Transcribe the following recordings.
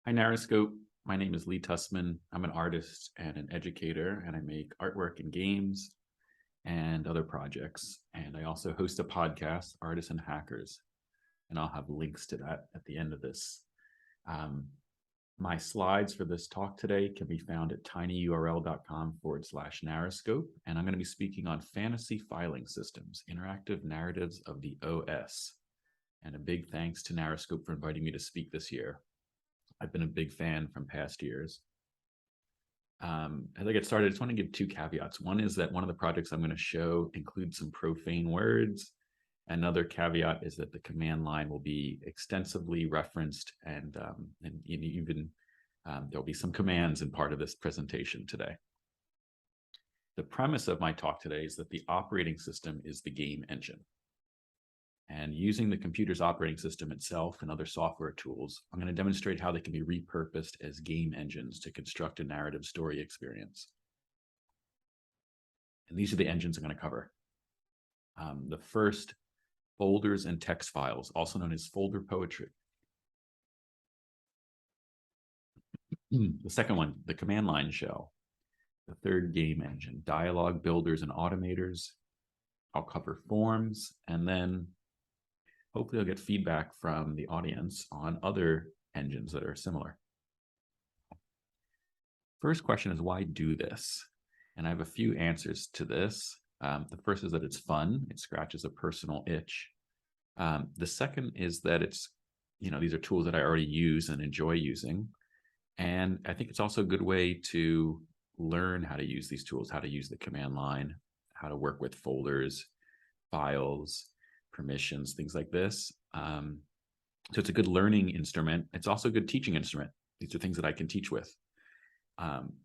Hi, NarraScope. My name is Lee Tussman. I'm an artist and an educator, and I make artwork and games and other projects. And I also host a podcast, Artists and Hackers, and I'll have links to that at the end of this. My slides for this talk today can be found at tinyurl.com/NarraScope, and I'm going to be speaking on fantasy filing systems, interactive narratives of the OS. And a big thanks to NarraScope for inviting me to speak this year. I've been a big fan from past years. As I get started, I just want to give two caveats. One is that one of the projects I'm going to show includes some profane words. Another caveat is that the command line will be extensively referenced, and even there'll be some commands in part of this presentation today. The premise of my talk today is that the operating system is the game engine. And using the computer's operating system itself and other software tools, I'm going to demonstrate how they can be repurposed as game engines to construct a narrative story experience. And these are the engines I'm going to cover. The first, folders and text files, also known as folder poetry. The second one, the command line shell. The third, game engine, dialogue builders and automators. I'll cover forms, and then hopefully I'll get feedback from the audience on other engines that are similar. First question is, why do this? And I have a few answers to this. The first is that it's fun. It scratches a personal itch. The second is that it's, these are tools that I already use and enjoy using. And I think it's also a good way to learn how to use these tools, how to use the command line, how to work with folders, files, permissions, things like this. So it's a good learning instrument. It's also a good teaching instrument. These are things that I can teach with.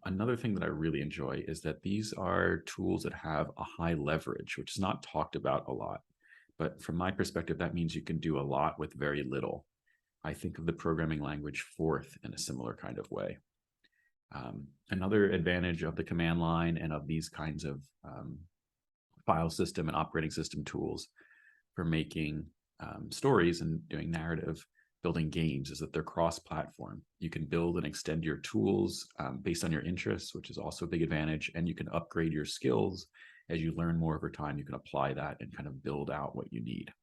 Another thing that I really enjoy is that these are tools that have a high leverage, which is not talked about a lot. But from my perspective, that means you can do a lot with very little. I think of the programming language Forth in a similar kind of way. Another advantage of the command line and of these kinds of file system and operating system tools for making stories and doing narrative, building games, is that they're cross-platform. You can build and extend your tools based on your interests, which is also a big advantage, and you can upgrade your skills as you learn more over time. You can apply that and kind of build out what you need.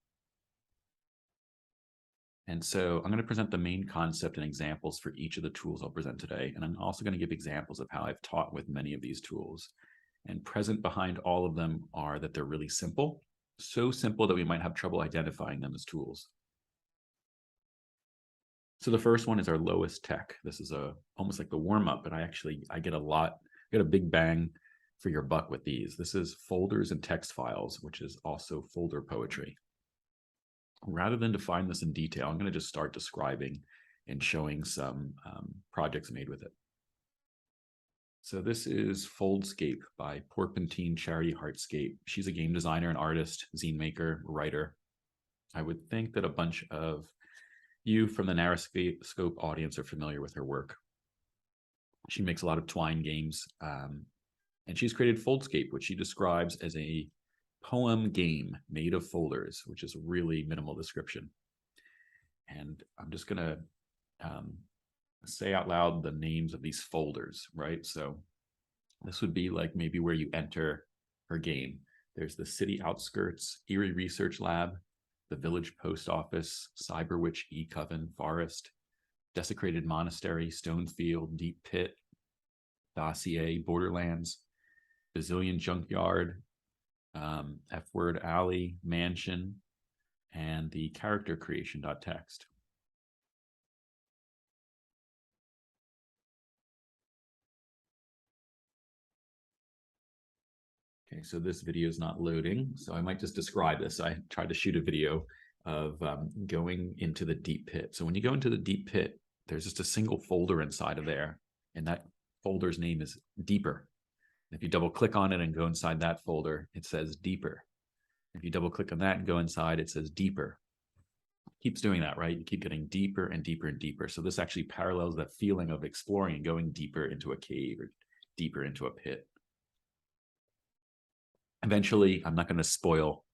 And so I'm going to present the main concept and examples for each of the tools I'll present today, and I'm also going to give examples of how I've taught with many of these tools. And present behind all of them are that they're really simple. So simple that we might have trouble identifying them as tools. So the first one is our lowest tech. This is almost like the warm-up, but I get a big bang for your buck with these. This is folders and text files, which is also folder poetry. Rather than define this in detail, I'm going to just start describing and showing some projects made with it. So this is Foldscape by Porpentine Charity Heartscape. She's a game designer and artist, zine maker, writer. I would think that a bunch of you from the NarraScope audience are familiar with her work. She makes a lot of Twine games, and she's created Foldscape, which she describes as a poem game made of folders, which is a really minimal description. And I'm just going to say out loud the names of these folders, right? So this would be like maybe where you enter her game. There's the city outskirts, Erie Research Lab, the village post office, Cyberwitch E-Coven Forest, Desecrated Monastery, Stonefield, Deep Pit, Dossier, Borderlands, Bazillion Junkyard, F-Word Alley, Mansion, and the character creation.txt. Okay, so this video is not loading, so I might just describe this. I tried to shoot a video of going into the deep pit. So when you go into the deep pit, there's just a single folder inside of there, and that folder's name is Deeper. If you double click on it and go inside that folder, it says Deeper. If you double click on that and go inside, it says Deeper. It keeps doing that, right? You keep getting deeper and deeper and deeper. So this actually parallels that feeling of exploring and going deeper into a cave or deeper into a pit. Eventually, I'm not going to spoil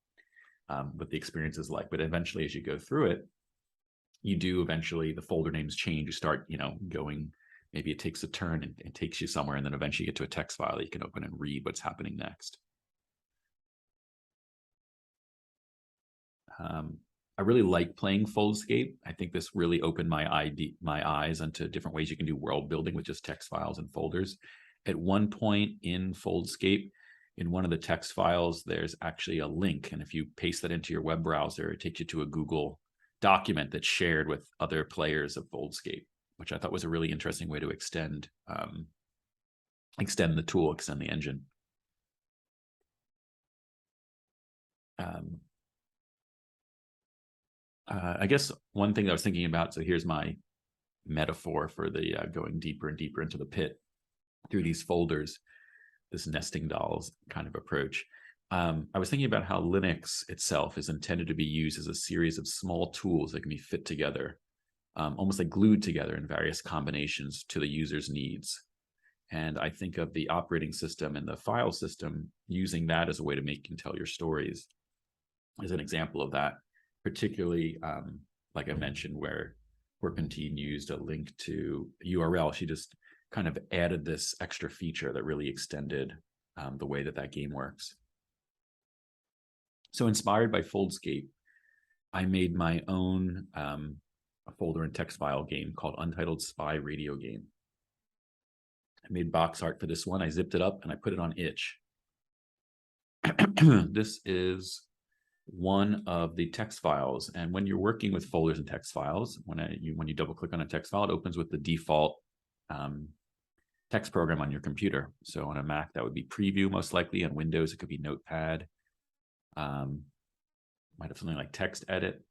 what the experience is like, but eventually as you go through it, you do eventually, the folder names change. You start, going, maybe it takes a turn and takes you somewhere, and then eventually you get to a text file that you can open and read what's happening next. I really like playing Foldscape. I think this really opened my eyes onto different ways you can do world building with just text files and folders. At one point in Foldscape, in one of the text files, there's actually a link. And if you paste that into your web browser, it takes you to a Google document that's shared with other players of Foldscape, which I thought was a really interesting way to extend the tool, extend the engine. I guess one thing that I was thinking about, so here's my metaphor for the going deeper and deeper into the pit through these folders, this nesting dolls kind of approach. I was thinking about how Linux itself is intended to be used as a series of small tools that can be fit together, almost like glued together in various combinations to the user's needs. And I think of the operating system and the file system using that as a way to make and tell your stories as an example of that. Particularly, like I mentioned, where Porpentine used a link to URL, she just kind of added this extra feature that really extended the way that game works. So inspired by Foldscape, I made my own a folder and text file game called Untitled Spy Radio Game. I made box art for this one. I zipped it up and I put it on itch. This is one of the text files, and when you're working with folders and text files, when you double click on a text file, it opens with the default text program on your computer. So on a Mac, that would be Preview most likely. On Windows, it could be Notepad. Might have something like Text Edit.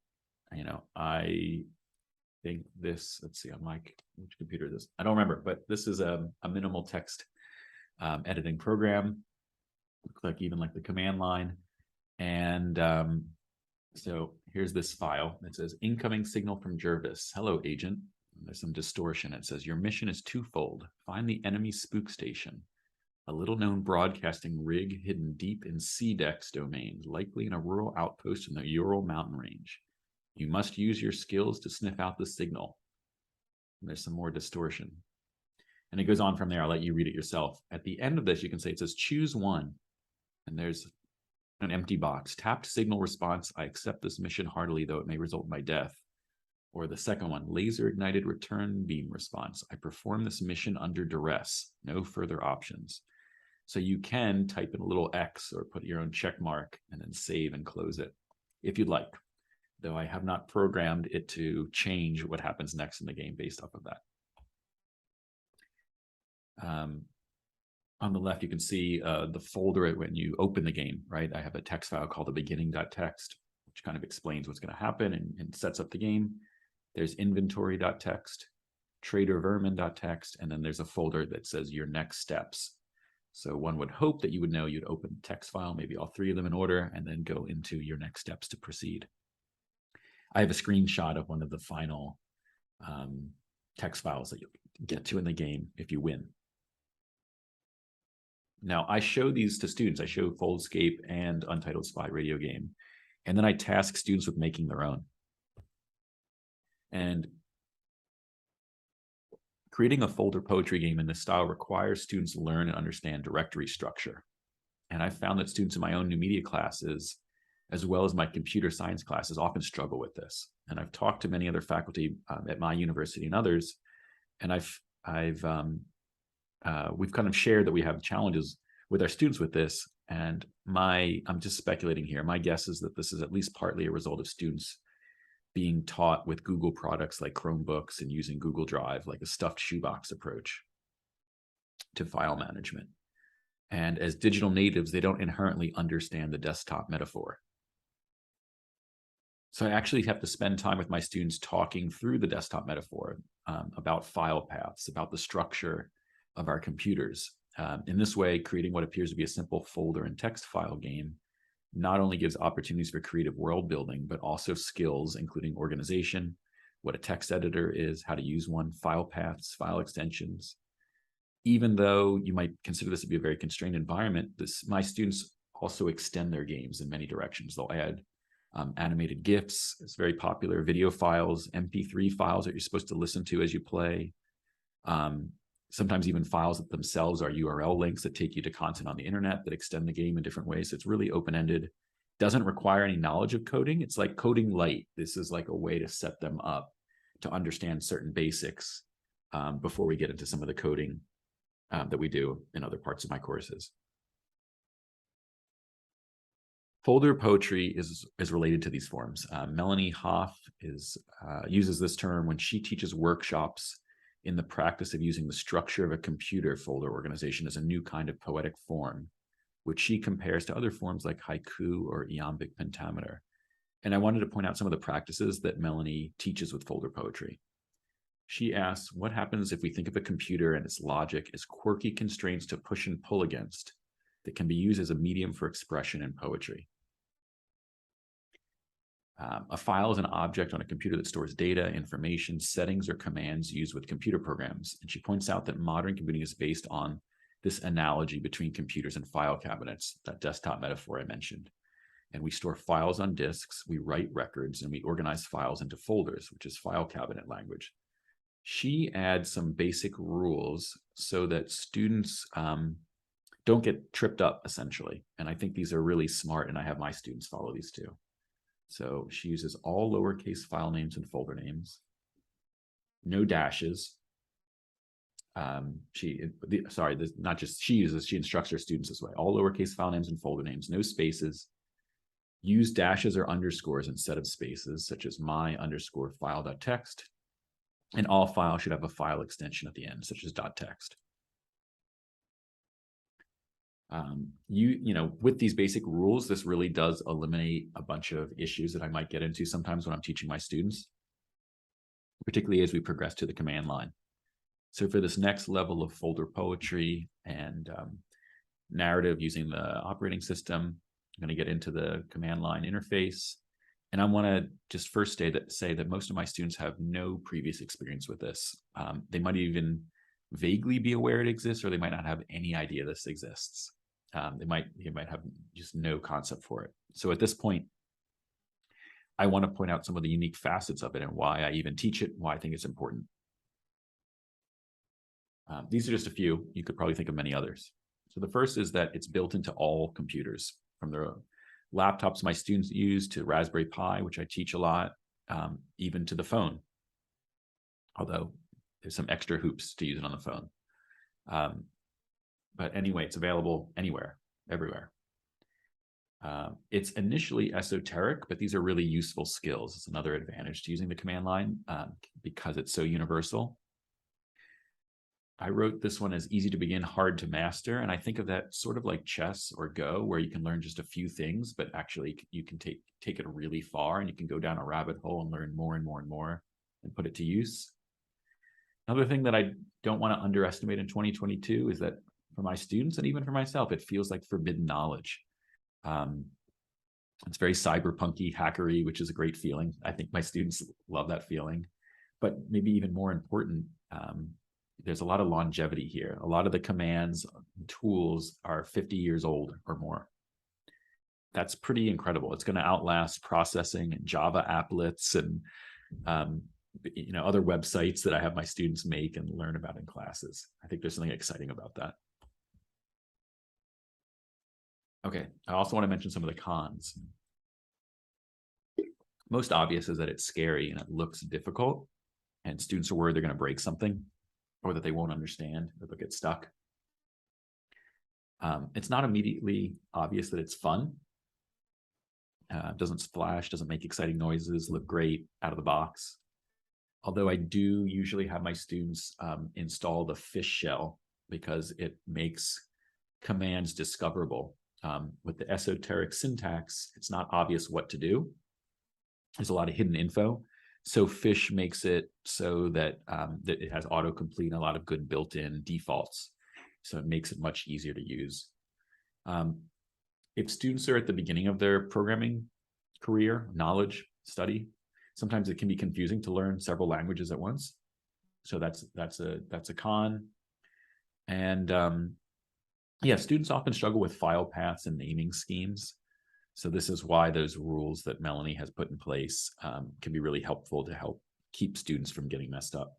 I think this, let's see, on which computer is this? I don't remember, but this is a minimal text editing program. Looks like even like the command line. And so here's this file. It says, incoming signal from Jervis. Hello, agent. And there's some distortion. It says, your mission is twofold. Find the enemy spook station, a little-known broadcasting rig hidden deep in CDEX domain, likely in a rural outpost in the Ural mountain range. You must use your skills to sniff out the signal. And there's some more distortion. And it goes on from there. I'll let you read it yourself. At the end of this, you can say, it says, choose one. And there's an empty box. Tapped signal response. I accept this mission heartily, though it may result in my death. Or the second one, laser ignited return beam response. I perform this mission under duress. No further options. So you can type in a little X or put your own check mark and then save and close it if you'd like. Though I have not programmed it to change what happens next in the game based off of that. On the left, you can see the folder when you open the game, right? I have a text file called the beginning.txt, which kind of explains what's going to happen and sets up the game. There's inventory.txt, tradervermin.txt, and then there's a folder that says your next steps. So one would hope that you would know you'd open the text file, maybe all three of them in order, and then go into your next steps to proceed. I have a screenshot of one of the final text files that you'll get to in the game if you win. Now, I show these to students. I show Foldscape and Untitled Spy Radio Game, and then I task students with making their own. And creating a folder poetry game in this style requires students to learn and understand directory structure. And I found that students in my own new media classes, as well as my computer science classes, often struggle with this. And I've talked to many other faculty at my university and others, and we've kind of shared that we have challenges with our students with this. And I'm just speculating here. My guess is that this is at least partly a result of students being taught with Google products like Chromebooks and using Google Drive, like a stuffed shoebox approach to file management. And as digital natives, they don't inherently understand the desktop metaphor. So I actually have to spend time with my students talking through the desktop metaphor about file paths, about the structure of our computers. In this way, creating what appears to be a simple folder and text file game not only gives opportunities for creative world building, but also skills, including organization, what a text editor is, how to use one, file paths, file extensions. Even though you might consider this to be a very constrained environment, my students also extend their games in many directions. They'll add Animated GIFs is very popular, video files, MP3 files that you're supposed to listen to as you play. Sometimes even files that themselves are URL links that take you to content on the internet that extend the game in different ways. So it's really open-ended. Doesn't require any knowledge of coding. It's like coding light. This is like a way to set them up to understand certain basics before we get into some of the coding that we do in other parts of my courses. Folder poetry is related to these forms. Melanie Hoff uses this term when she teaches workshops in the practice of using the structure of a computer folder organization as a new kind of poetic form, which she compares to other forms like haiku or iambic pentameter. And I wanted to point out some of the practices that Melanie teaches with folder poetry. She asks, what happens if we think of a computer and its logic as quirky constraints to push and pull against that can be used as a medium for expression in poetry? A file is an object on a computer that stores data, information, settings, or commands used with computer programs. And she points out that modern computing is based on this analogy between computers and file cabinets, that desktop metaphor I mentioned. And we store files on disks, we write records, and we organize files into folders, which is file cabinet language. She adds some basic rules so that students don't get tripped up, essentially. And I think these are really smart, and I have my students follow these too. So she uses all lowercase file names and folder names, no dashes. She instructs her students this way: all lowercase file names and folder names, no spaces. Use dashes or underscores instead of spaces, such as my_file.txt. And all files should have a file extension at the end, such as .txt. With these basic rules, this really does eliminate a bunch of issues that I might get into sometimes when I'm teaching my students, particularly as we progress to the command line. So for this next level of folder poetry and narrative using the operating system, I'm going to get into the command line interface. And I want to just first say that most of my students have no previous experience with this. They might even vaguely be aware it exists, or they might not have any idea this exists. They might have just no concept for it. So at this point, I want to point out some of the unique facets of it and why I even teach it, why I think it's important. These are just a few. You could probably think of many others. So the first is that it's built into all computers, from the laptops my students use to Raspberry Pi, which I teach a lot, even to the phone. Although there's some extra hoops to use it on the phone. But anyway, it's available anywhere, everywhere. It's initially esoteric, but these are really useful skills. It's another advantage to using the command line because it's so universal. I wrote this one as easy to begin, hard to master. And I think of that sort of like chess or Go, where you can learn just a few things, but actually you can take it really far, and you can go down a rabbit hole and learn more and more and more and put it to use. Another thing that I don't want to underestimate in 2022 is that for my students and even for myself, it feels like forbidden knowledge. It's very cyberpunky, hackery, which is a great feeling. I think my students love that feeling. But maybe even more important, there's a lot of longevity here. A lot of the commands, tools are 50 years old or more. That's pretty incredible. It's going to outlast processing and Java applets and other websites that I have my students make and learn about in classes. I think there's something exciting about that. Okay, I also want to mention some of the cons. Most obvious is that it's scary and it looks difficult, and students are worried they're going to break something, or that they won't understand, or they'll get stuck. It's not immediately obvious that it's fun. Doesn't splash, doesn't make exciting noises, look great out of the box. Although I do usually have my students install the fish shell because it makes commands discoverable. With the esoteric syntax, it's not obvious what to do. There's a lot of hidden info. So fish makes it so that, that it has autocomplete and a lot of good built-in defaults. So it makes it much easier to use. If students are at the beginning of their programming career, knowledge, study, sometimes it can be confusing to learn several languages at once. So that's a con. And yeah, students often struggle with file paths and naming schemes. So this is why those rules that Melanie has put in place can be really helpful to help keep students from getting messed up.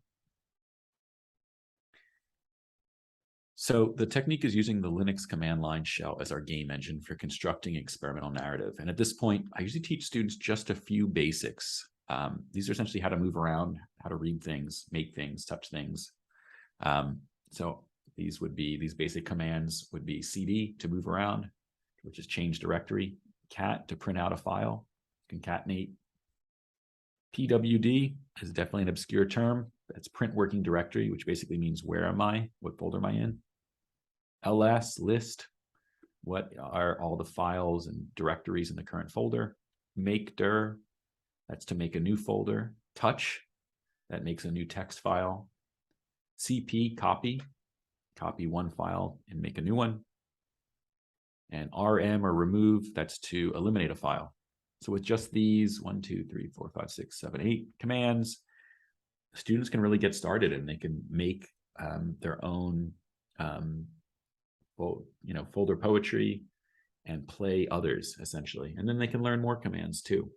So the technique is using the Linux command line shell as our game engine for constructing experimental narrative. And at this point, I usually teach students just a few basics. These are essentially how to move around, how to read things, make things, touch things. So these basic commands would be cd to move around, which is change directory, cat to print out a file, concatenate. PWD is definitely an obscure term. That's print working directory, which basically means where am I, what folder am I in. LS, list, what are all the files and directories in the current folder. Make dir, that's to make a new folder. Touch, that makes a new text file. CP, copy one file and make a new one. And RM or remove, that's to eliminate a file. So with just these 1, 2, 3, 4, 5, 6, 7, 8 commands, students can really get started and they can make their own folder poetry and play others essentially. And then they can learn more commands too.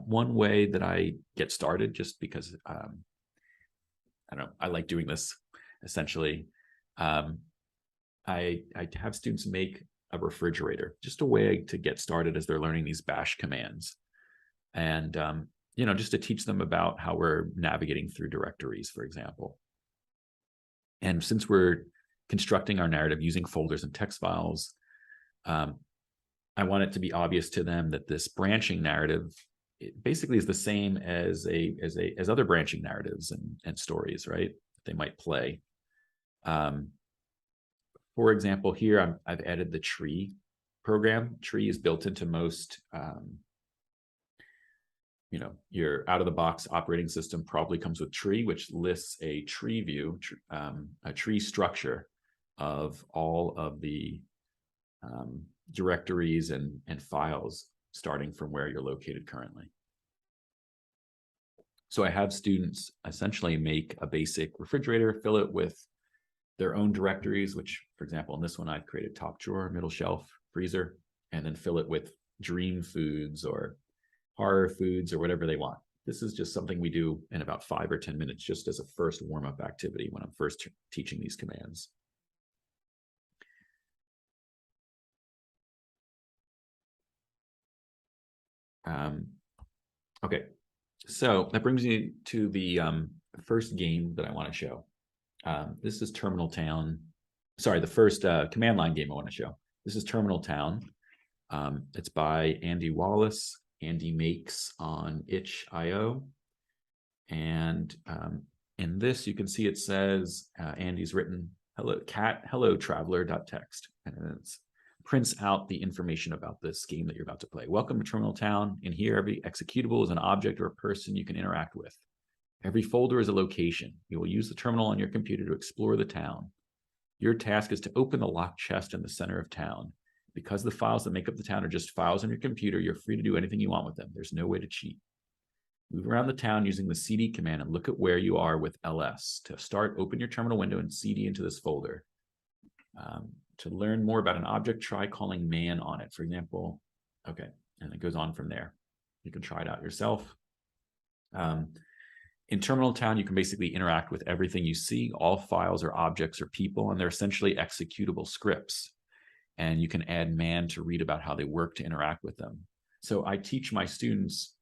One way that I get started, just because I don't know, I like doing this essentially. I have students make a refrigerator, just a way to get started as they're learning these bash commands. And, just to teach them about how we're navigating through directories, for example. And since we're constructing our narrative using folders and text files, I want it to be obvious to them that this branching narrative, it basically is the same as other branching narratives and stories, right? They might play. For example, here I've added the tree program. Tree is built into most, your out-of-the-box operating system probably comes with tree, which lists a tree view, a tree structure of all of the directories and files starting from where you're located currently. So I have students essentially make a basic refrigerator, fill it with their own directories, which, for example, in this one, I've created top drawer, middle shelf, freezer, and then fill it with dream foods or horror foods or whatever they want. This is just something we do in about 5 or 10 minutes, just as a first warm-up activity when I'm first teaching these commands. Okay, so that brings me to the first game that I want to show. This is Terminal Town. Sorry, the first command line game I want to show. This is Terminal Town. It's by Andy Wallace. Andy makes on itch.io. And in this, you can see it says, Andy's written, hello traveler.txt. And it prints out the information about this game that you're about to play. Welcome to Terminal Town. In here, every executable is an object or a person you can interact with. Every folder is a location. You will use the terminal on your computer to explore the town. Your task is to open the locked chest in the center of town. Because the files that make up the town are just files on your computer, you're free to do anything you want with them. There's no way to cheat. Move around the town using the cd command and look at where you are with ls. To start, open your terminal window and cd into this folder. To learn more about an object, try calling man on it. For example, okay, and it goes on from there. You can try it out yourself. In Terminal Town, you can basically interact with everything you see. All files are objects or people, and they're essentially executable scripts. And you can add man to read about how they work to interact with them. So I teach my students,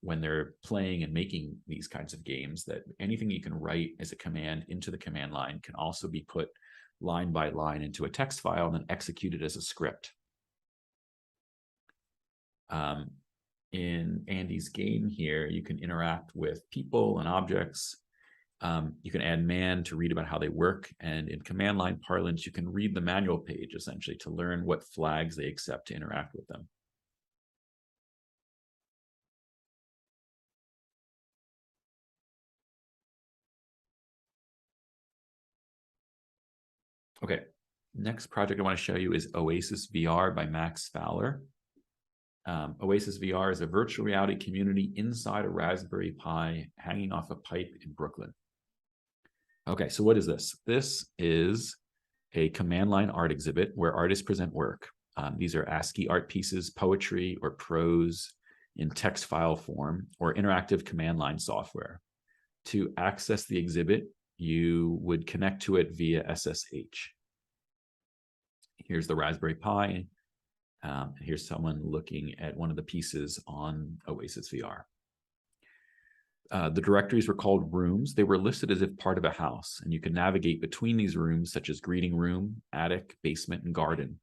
when they're playing and making these kinds of games, that anything you can write as a command into the command line can also be put line by line into a text file and then executed as a script. In Andy's game here, you can interact with people and objects. You can add man to read about how they work. And in command line parlance, you can read the manual page essentially to learn what flags they accept to interact with them. Okay, next project I want to show you is Oasis VR by Max Fowler. Oasis VR is a virtual reality community inside a Raspberry Pi hanging off a pipe in Brooklyn. Okay, so what is this? This is a command line art exhibit where artists present work. These are ASCII art pieces, poetry, or prose in text file form, or interactive command line software. To access the exhibit, you would connect to it via SSH. Here's the Raspberry Pi. Here's someone looking at one of the pieces on Oasis VR. The directories were called rooms. They were listed as if part of a house, and you could navigate between these rooms, such as greeting room, attic, basement, and garden.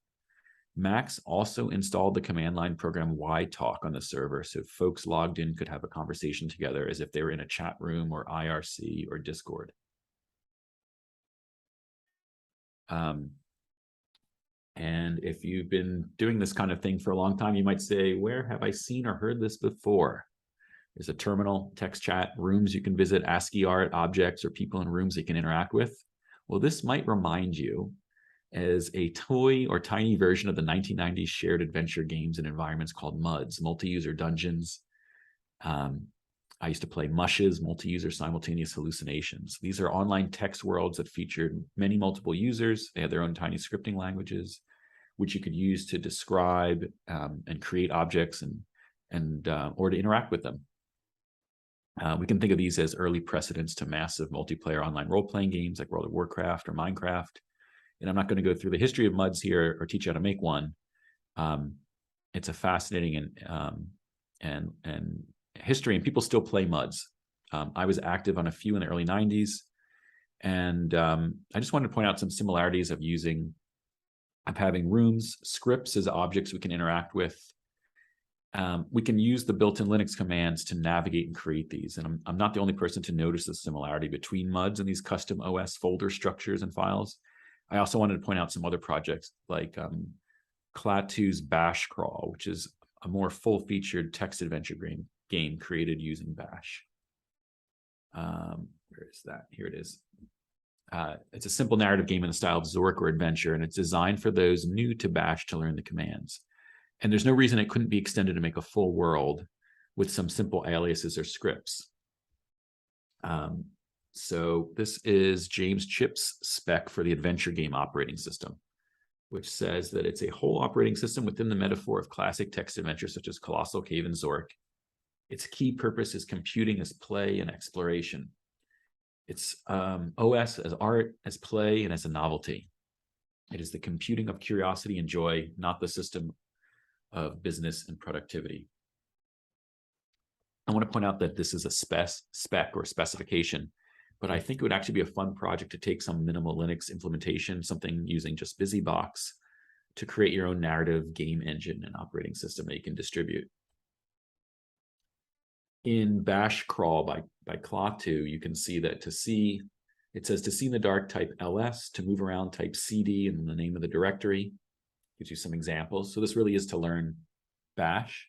Max also installed the command line program YTalk on the server, so folks logged in could have a conversation together as if they were in a chat room or IRC or Discord. And if you've been doing this kind of thing for a long time, you might say, where have I seen or heard this before? There's a terminal, text chat, rooms you can visit, ASCII art, objects, or people in rooms you can interact with. Well, this might remind you as a toy or tiny version of the 1990s shared adventure games and environments called MUDs, multi-user dungeons. I used to play Mushes, multi-user simultaneous hallucinations. These are online text worlds that featured many multiple users. They had their own tiny scripting languages, which you could use to describe and create objects or to interact with them. We can think of these as early precedents to massive multiplayer online role-playing games like World of Warcraft or Minecraft. And I'm not going to go through the history of MUDs here or teach you how to make one. It's a fascinating and history, and people still play MUDs. I was active on a few in the early 90s, and I just wanted to point out some similarities of having rooms, scripts as objects we can interact with. We can use the built-in Linux commands to navigate and create these. And I'm not the only person to notice the similarity between MUDs and these custom OS folder structures and files. I also wanted to point out some other projects like Klaatu's Bash Crawl, which is a more full-featured text adventure game created using Bash. Where is that? Here it is. It's a simple narrative game in the style of Zork or Adventure, and it's designed for those new to Bash to learn the commands. And there's no reason it couldn't be extended to make a full world with some simple aliases or scripts. So this is James Chip's spec for the adventure game operating system, which says that it's a whole operating system within the metaphor of classic text adventures such as Colossal Cave and Zork. Its key purpose is computing as play and exploration. It's OS as art, as play, and as a novelty. It is the computing of curiosity and joy, not the system of business and productivity. I want to point out that this is a spec or specification, but I think it would actually be a fun project to take some minimal Linux implementation, something using just BusyBox, to create your own narrative game engine and operating system that you can distribute. In Bash Crawl by Klaatu, you can see that it says to see in the dark, type ls, to move around, type cd, and the name of the directory. Gives you some examples. So this really is to learn Bash.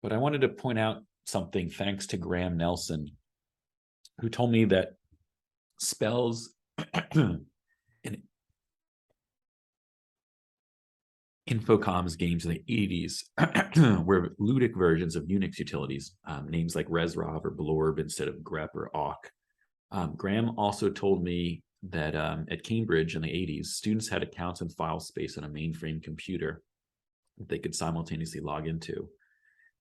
But I wanted to point out something thanks to Graham Nelson, who told me that spells in Infocom's games in the 80s were ludic versions of Unix utilities, names like Resrov or Blorb instead of grep or awk. Graham also told me that at Cambridge in the 80s, students had accounts and file space on a mainframe computer that they could simultaneously log into.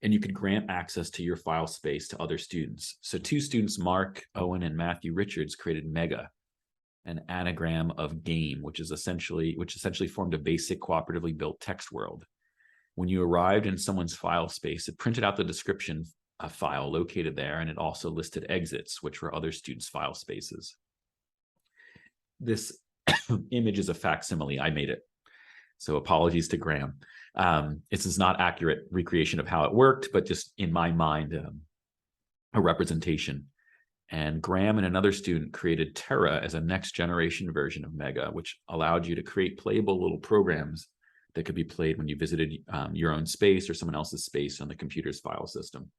And you could grant access to your file space to other students. So 2 students, Mark Owen and Matthew Richards, created Mega, an anagram of game, which essentially formed a basic cooperatively built text world. When you arrived in someone's file space, it printed out the description file located there, and it also listed exits, which were other students' file spaces. This image is a facsimile. I made it. So apologies to Graham. This is not accurate recreation of how it worked, but just in my mind, a representation. And Graham and another student created Terra as a next generation version of Mega, which allowed you to create playable little programs that could be played when you visited your own space or someone else's space on the computer's file system.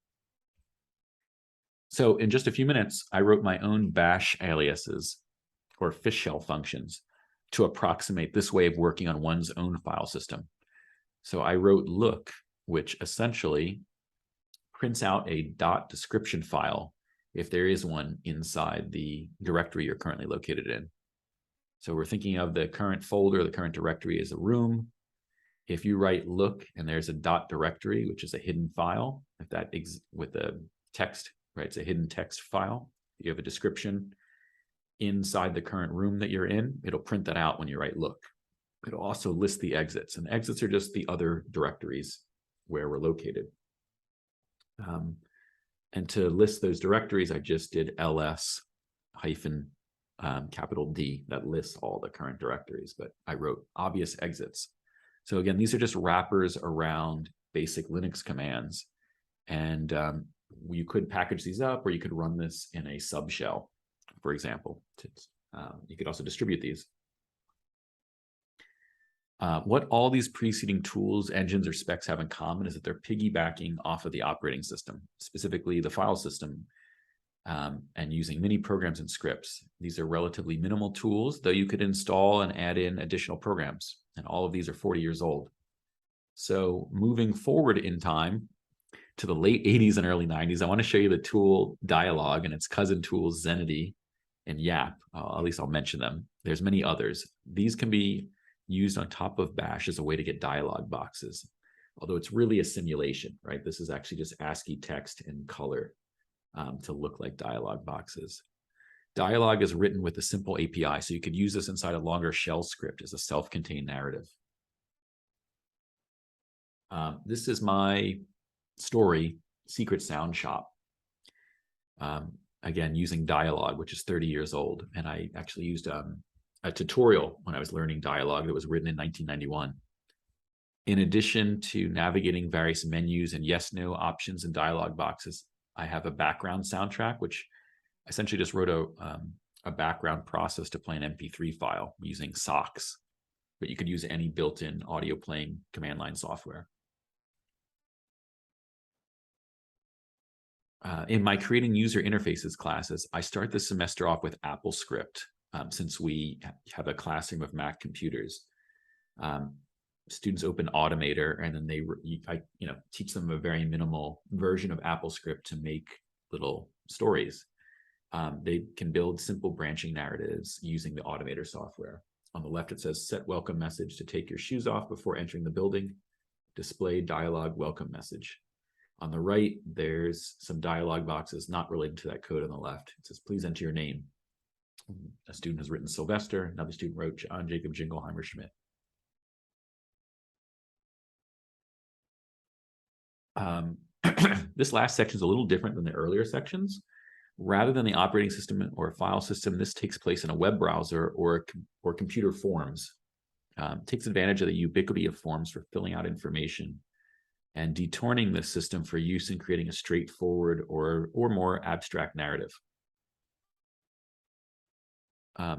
So in just a few minutes, I wrote my own Bash aliases or fish shell functions to approximate this way of working on one's own file system. So I wrote look, which essentially prints out a .description file if there is one inside the directory you're currently located in. So we're thinking of the current folder, the current directory as a room. If you write look and there's a dot directory, which is a hidden file, if that with a text, right? It's a hidden text file. You have a description inside the current room that you're in. It'll print that out when you write look. It'll also list the exits, and exits are just the other directories where we're located. And to list those directories, I just did ls hyphen capital D that lists all the current directories, but I wrote obvious exits. So again, these are just wrappers around basic Linux commands. And you could package these up, or you could run this in a subshell, for example. You could also distribute these. What all these preceding tools, engines, or specs have in common is that they're piggybacking off of the operating system, specifically the file system, and using mini programs and scripts. These are relatively minimal tools, though you could install and add in additional programs, and all of these are 40 years old. So moving forward in time to the late 80s and early 90s, I want to show you the tool Dialog and its cousin tools Zenity and Yap. At least I'll mention them. There's many others. These can be used on top of Bash as a way to get dialog boxes, although it's really a simulation, right? This is actually just ASCII text in color to look like dialog boxes. Dialog is written with a simple API, so you could use this inside a longer shell script as a self-contained narrative. This is my story, Secret Sound Shop. Again, using Dialog, which is 30 years old. And I actually used a tutorial when I was learning Dialog that was written in 1991. In addition to navigating various menus and yes/no options and dialog boxes, I have a background soundtrack, which essentially just wrote a background process to play an MP3 file using SOX, but you could use any built-in audio playing command line software. In my creating user interfaces classes, I start the semester off with AppleScript, since we have a classroom of Mac computers. Students open Automator, and then I teach them a very minimal version of AppleScript to make little stories. They can build simple branching narratives using the Automator software. On the left, it says set welcome message to take your shoes off before entering the building. Display dialog welcome message. On the right, there's some dialog boxes not related to that code on the left. It says, please enter your name. A student has written Sylvester. Another student wrote John Jacob Jingleheimer Schmidt. This last section is a little different than the earlier sections. Rather than the operating system or file system, this takes place in a web browser or computer forms. It takes advantage of the ubiquity of forms for filling out information and detouring the system for use in creating a straightforward or more abstract narrative.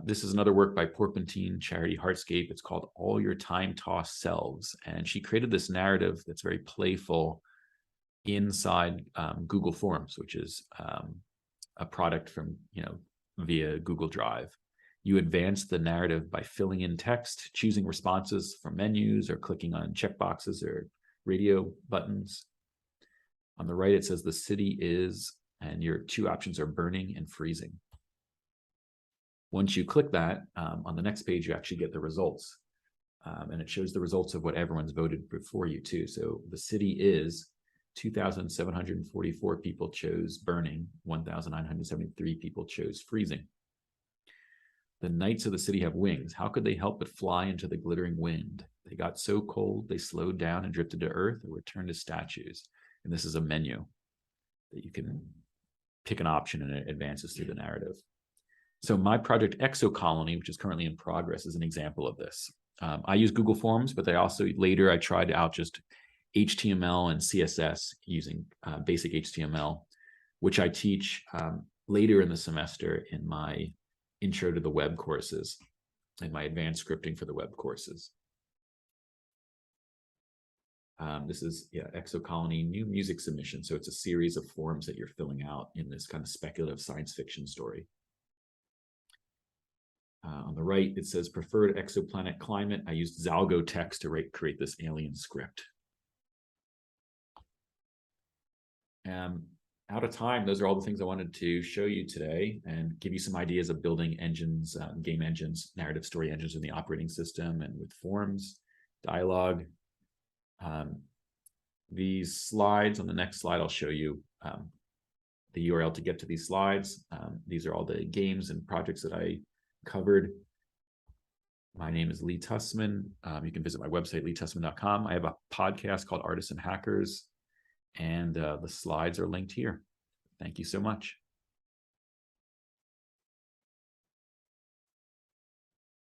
This is another work by Porpentine Charity Hardscape. It's called All Your Time Tossed Selves. And she created this narrative that's very playful inside Google Forms, which is a product from, via Google Drive. You advance the narrative by filling in text, choosing responses from menus, or clicking on checkboxes or radio buttons. On the right, it says the city is, and your two options are burning and freezing. Once you click that, on the next page, you actually get the results. And it shows the results of what everyone's voted before you too. So the city is 2,744 people chose burning, 1,973 people chose freezing. The knights of the city have wings. How could they help but fly into the glittering wind? They got so cold, they slowed down and drifted to earth or returned to statues. And this is a menu that you can pick an option and it advances through the narrative. So my project Exocolony, which is currently in progress, is an example of this. I use Google Forms, but later I tried out just HTML and CSS using basic HTML, which I teach later in the semester in my intro to the web courses and my advanced scripting for the web courses. This is Exocolony new music submission. So it's a series of forms that you're filling out in this kind of speculative science fiction story. On the right, it says preferred exoplanet climate. I used Zalgo text to create this alien script. Out of time, those are all the things I wanted to show you today and give you some ideas of building engines, game engines, narrative story engines in the operating system and with forms, dialogue, These slides, on the next slide, I'll show you the URL to get to these slides. These are all the games and projects that I covered. My name is Lee Tussman. You can visit my website, leetussman.com. I have a podcast called Artists and Hackers, and the slides are linked here. Thank you so much.